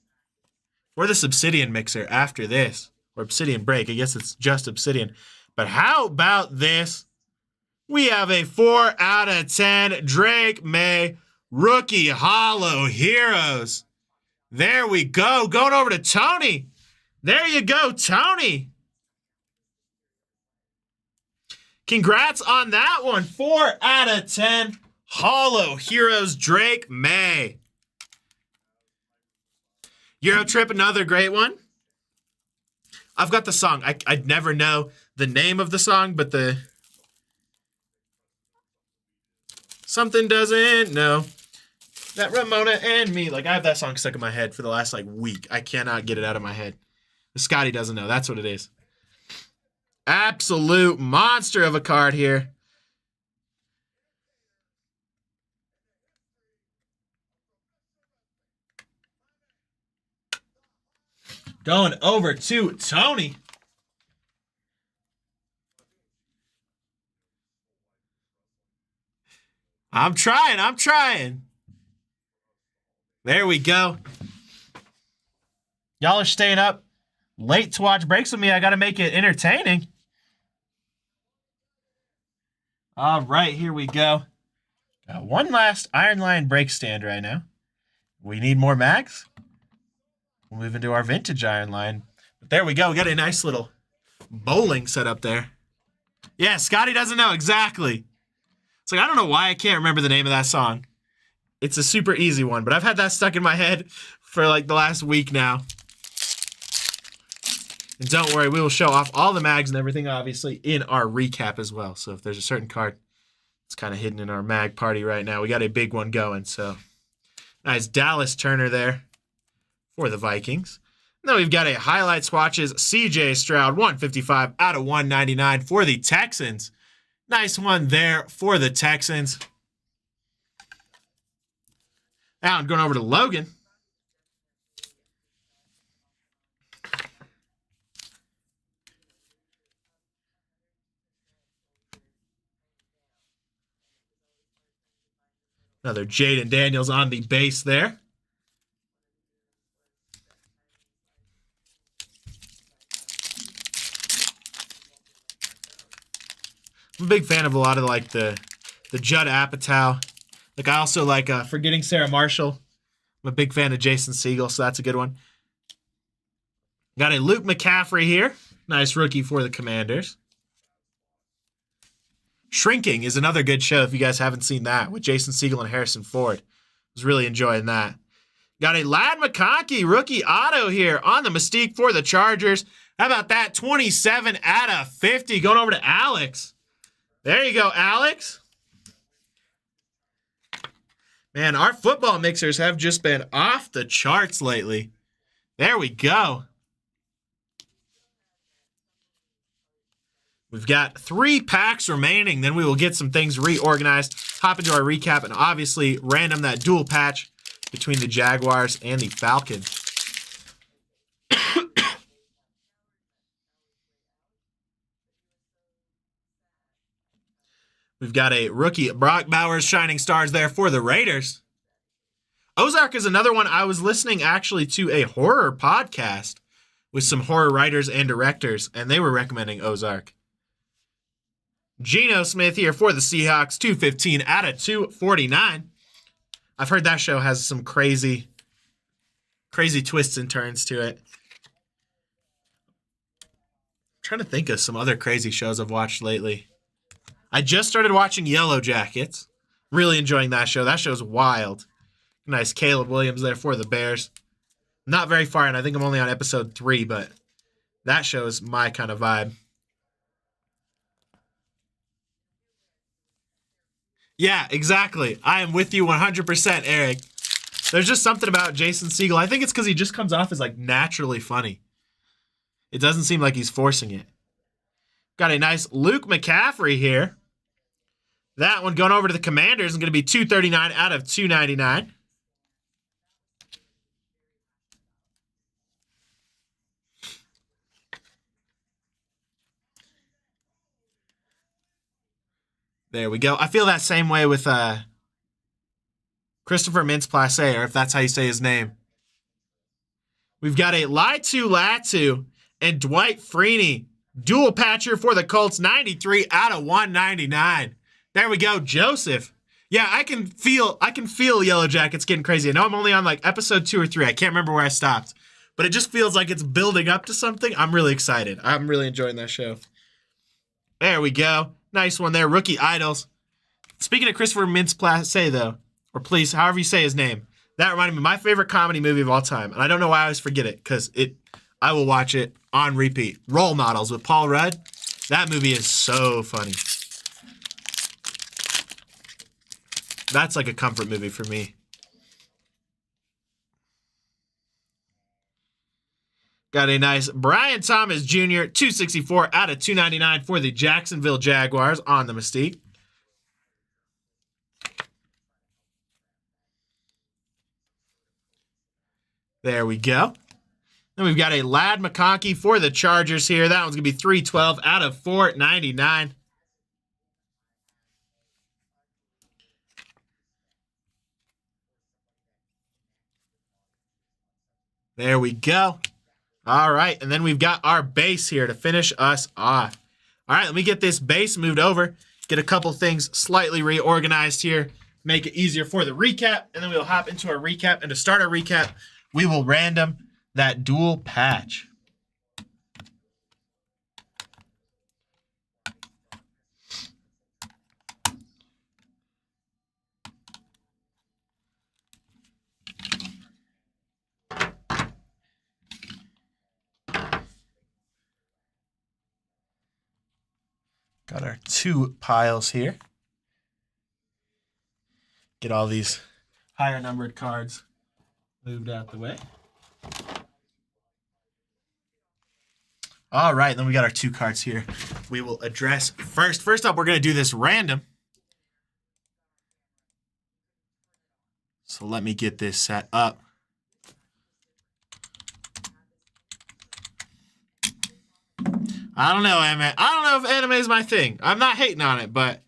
for this Obsidian mixer after this. Or Obsidian break. I guess it's just Obsidian. But how about this? We have a 4 out of 10 Drake May Rookie Hollow Heroes. There we go. Going over to Tony. There you go, Tony. Congrats on that one. 4 out of 10. Hollow Heroes Drake May. Euro Trip, another great one. I've got the song. I'd never know the name of the song, but the... Something doesn't know. That Ramona and me. Like, I have that song stuck in my head for the last, like, week. I cannot get it out of my head. The Scotty doesn't know. That's what it is. Absolute monster of a card here. Going over to Tony. I'm trying. There we go. Y'all are staying up late to watch breaks with me. I got to make it entertaining. All right, here we go. Got one last Iron Lion break stand right now. We need more mags. We'll move into our vintage Iron Lion. But there we go. We got a nice little bowling set up there. Yeah, Scotty doesn't know exactly. It's like, I don't know why I can't remember the name of that song. It's a super easy one, but I've had that stuck in my head for like the last week now. And don't worry, we will show off all the mags and everything, obviously, in our recap as well. So if there's a certain card that's kind of hidden in our mag party right now, we got a big one going. So nice Dallas Turner there for the Vikings. And then we've got a highlight swatches, CJ Stroud, 155 out of 199 for the Texans. Nice one there for the Texans. Now I'm going over to Logan. Another Jaden Daniels on the base there. I'm a big fan of a lot of like the Judd Apatow. Like I also like Forgetting Sarah Marshall. I'm a big fan of Jason Segel, so that's a good one. Got a Luke McCaffrey here. Nice rookie for the Commanders. Shrinking is another good show if you guys haven't seen that with Jason Segel and Harrison Ford. I was really enjoying that. Got a Ladd McConkey rookie auto here on the Mystique for the Chargers. How about that? 27 out of 50 going over to Alex. There you go, Alex. Man, our football mixers have just been off the charts lately. There we go. We've got 3 packs remaining. Then we will get some things reorganized, hop into our recap, and obviously random that dual patch between the Jaguars and the Falcons. We've got a rookie, Brock Bowers, Shining Stars there for the Raiders. Ozark is another one. I was listening actually to a horror podcast with some horror writers and directors, and they were recommending Ozark. Geno Smith here for the Seahawks, 215 out of 249. I've heard that show has some crazy twists and turns to it. I'm trying to think of some other crazy shows I've watched lately. I just started watching Yellow Jackets. Really enjoying that show. That show's wild. Nice Caleb Williams there for the Bears. Not very far in. I think I'm only on episode 3, but that show is my kind of vibe. Yeah, exactly. I am with you 100%, Eric. There's just something about Jason Segel. I think it's because he just comes off as like naturally funny. It doesn't seem like he's forcing it. Got a nice Luke McCaffrey here. That one going over to the Commanders is going to be 239 out of 299. There we go. I feel that same way with Christopher Mintz-Plasse, or if that's how you say his name. We've got a Laiatu Latu and Dwight Freeney. Dual patcher for the Colts, 93 out of 199. There we go, Joseph. Yeah, I can feel Yellow Jackets getting crazy. I know I'm only on like episode 2 or 3. I can't remember where I stopped. But it just feels like it's building up to something. I'm really excited. I'm really enjoying that show. There we go. Nice one there. Rookie Idols. Speaking of Christopher Mintz-Plasse, though, or please, however you say his name, that reminded me of my favorite comedy movie of all time. And I don't know why I always forget it, because I will watch it on repeat. Role Models with Paul Rudd. That movie is so funny. That's like a comfort movie for me. Got a nice Brian Thomas Jr., 264 out of 299 for the Jacksonville Jaguars on the Mystique. There we go. Then we've got a Ladd McConkey for the Chargers here. That one's going to be 312 out of 499. There we go. All right, and then we've got our base here to finish us off. All right, let me get this base moved over, get a couple things slightly reorganized here, make it easier for the recap, and then we'll hop into our recap. And to start our recap, we will random that dual patch. Got our 2 piles here. Get all these higher numbered cards moved out the way. All right, then we got our 2 cards here we will address first. First up, we're going to do this random. So let me get this set up. I don't know, anime. I don't know if anime is my thing. I'm not hating on it, but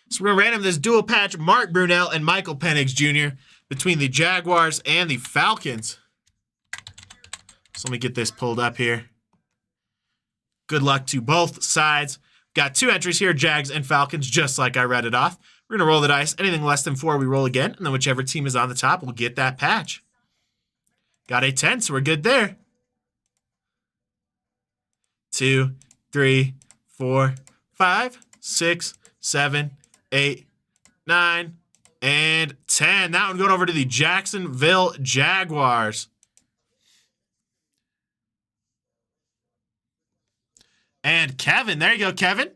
So we're going to random this dual patch Mark Brunell and Michael Penix Jr. between the Jaguars and the Falcons. So let me get this pulled up here. Good luck to both sides. Got 2 entries here, Jags and Falcons, just like I read it off. We're going to roll the dice. Anything less than 4, we roll again. And then whichever team is on the top will get that patch. Got a 10, so we're good there. 2, 3, 4, 5, 6, 7, 8, 9, and 10. That one going over to the Jacksonville Jaguars. And Kevin, there you go, Kevin.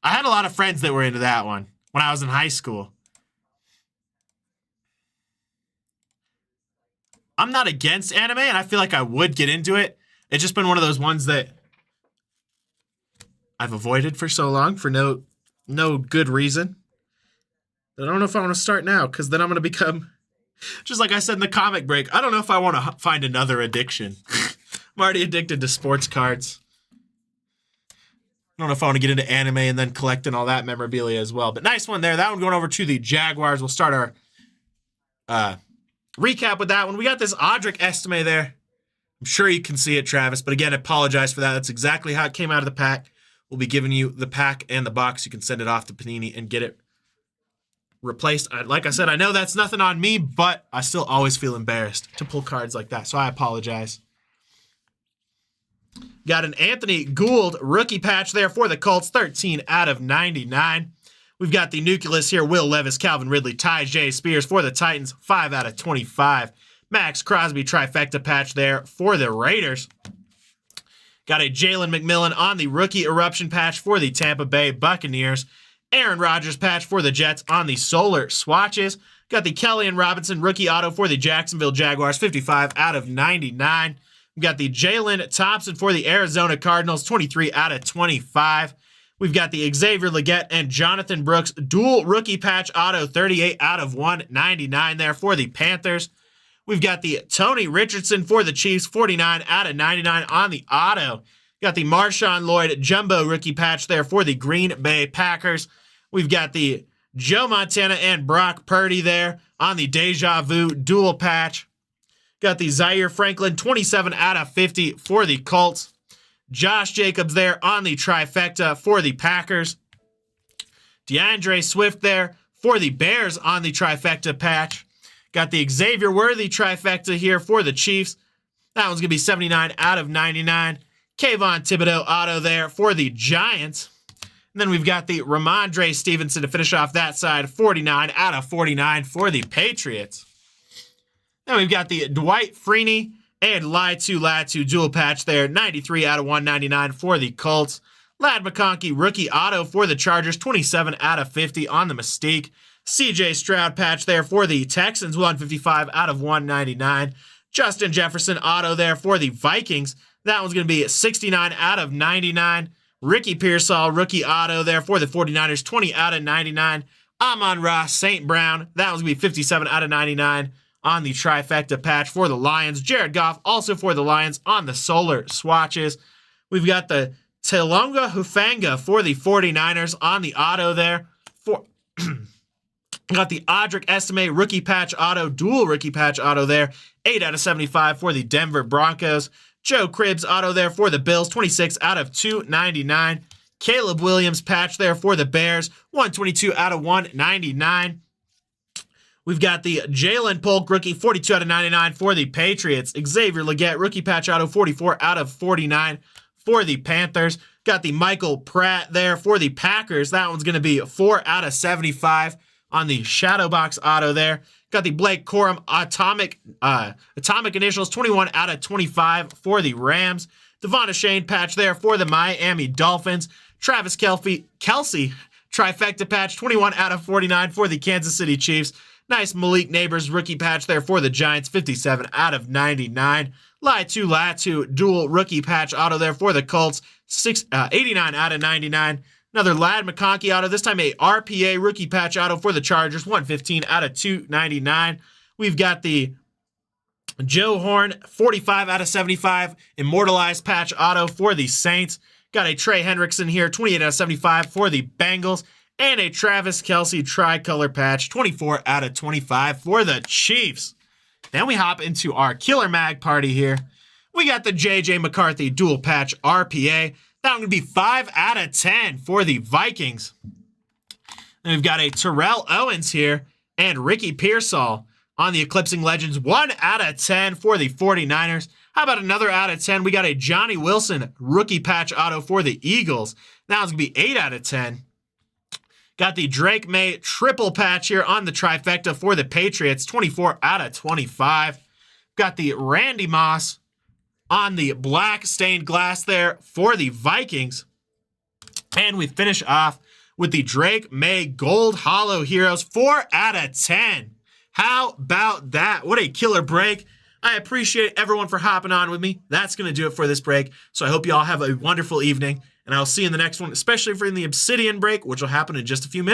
I had a lot of friends that were into that one when I was in high school. I'm not against anime, and I feel like I would get into it. It's just been one of those ones that I've avoided for so long for no good reason. I don't know if I want to start now, because then I'm going to become, just like I said in the comic break, I don't know if I want to find another addiction. I'm already addicted to sports cards. I don't know if I want to get into anime and then collecting all that memorabilia as well. But nice one there. That one going over to the Jaguars. We'll start our recap with that one. We got this Audric Estime there. I'm sure you can see it, Travis. But again, I apologize for that. That's exactly how it came out of the pack. We'll be giving you the pack and the box. You can send it off to Panini and get it replaced. Like I said, I know that's nothing on me, but I still always feel embarrassed to pull cards like that. So I apologize. Got an Anthony Gould rookie patch there for the Colts, 13 out of 99. We've got the nucleus here, Will Levis, Calvin Ridley, Tyjae Spears for the Titans, 5 out of 25. Max Crosby trifecta patch there for the Raiders. Got a Jalen McMillan on the rookie eruption patch for the Tampa Bay Buccaneers. Aaron Rodgers patch for the Jets on the solar swatches. Got the Kellyan Robinson rookie auto for the Jacksonville Jaguars, 55 out of 99. We've got the Jalen Thompson for the Arizona Cardinals, 23 out of 25. We've got the Xavier Legette and Jonathan Brooks dual rookie patch auto, 38 out of 199 there for the Panthers. We've got the Tony Richardson for the Chiefs, 49 out of 99 on the auto. Got the Marshawn Lloyd jumbo rookie patch there for the Green Bay Packers. We've got the Joe Montana and Brock Purdy there on the Deja Vu dual patch. Got the Zaire Franklin, 27 out of 50 for the Colts. Josh Jacobs there on the trifecta for the Packers. DeAndre Swift there for the Bears on the trifecta patch. Got the Xavier Worthy trifecta here for the Chiefs. That one's going to be 79 out of 99. Kayvon Thibodeau auto there for the Giants. And then we've got the Ramondre Stevenson to finish off that side, 49 out of 49 for the Patriots. Then we've got the Dwight Freeney and Latu dual patch there, 93 out of 199 for the Colts. Ladd McConkey rookie auto for the Chargers, 27 out of 50 on the Mystique. CJ Stroud patch there for the Texans, 155 out of 199. Justin Jefferson auto there for the Vikings. That one's going to be 69 out of 99. Ricky Pearsall rookie auto there for the 49ers, 20 out of 99. Amon-Ra St. Brown. That one's going to be 57 out of 99. On the trifecta patch for the Lions. Jared Goff also for the Lions on the solar swatches. We've got the Talonga Hufanga for the 49ers on the auto there. Got the Audric Estime rookie patch auto, dual rookie patch auto there. 8 out of 75 for the Denver Broncos. Joe Cribbs auto there for the Bills, 26 out of 299. Caleb Williams patch there for the Bears, 122 out of 199. We've got the Jalen Polk rookie, 42 out of 99 for the Patriots. Xavier Legette rookie patch auto, 44 out of 49 for the Panthers. Got the Michael Pratt there for the Packers. That one's going to be 4 out of 75 on the Shadow Box auto there. Got the Blake Corum Atomic Initials, 21 out of 25 for the Rams. Devonta Shane patch there for the Miami Dolphins. Travis Kelce trifecta patch, 21 out of 49 for the Kansas City Chiefs. Nice Malik Neighbors rookie patch there for the Giants, 57 out of 99. Latu dual rookie patch auto there for the Colts, 89 out of 99. Another Ladd McConkey auto, this time a RPA rookie patch auto for the Chargers, 115 out of 299. We've got the Joe Horn, 45 out of 75, immortalized patch auto for the Saints. Got a Trey Hendrickson here, 28 out of 75 for the Bengals. And a Travis Kelce tricolor patch, 24 out of 25 for the Chiefs. Then we hop into our Killer Mag party here. We got the J.J. McCarthy dual patch RPA. That one going to be 5 out of 10 for the Vikings. Then we've got a Terrell Owens here and Ricky Pearsall on the Eclipsing Legends. 1 out of 10 for the 49ers. How about another out of 10? We got a Johnny Wilson rookie patch auto for the Eagles. That one's going to be 8 out of 10. Got the Drake May triple patch here on the trifecta for the Patriots. 24 out of 25. Got the Randy Moss on the black stained glass there for the Vikings. And we finish off with the Drake May Gold Hollow Heroes. 4 out of 10. How about that? What a killer break. I appreciate everyone for hopping on with me. That's going to do it for this break. So I hope you all have a wonderful evening. And I'll see you in the next one, especially for the Obsidian break, which will happen in just a few minutes.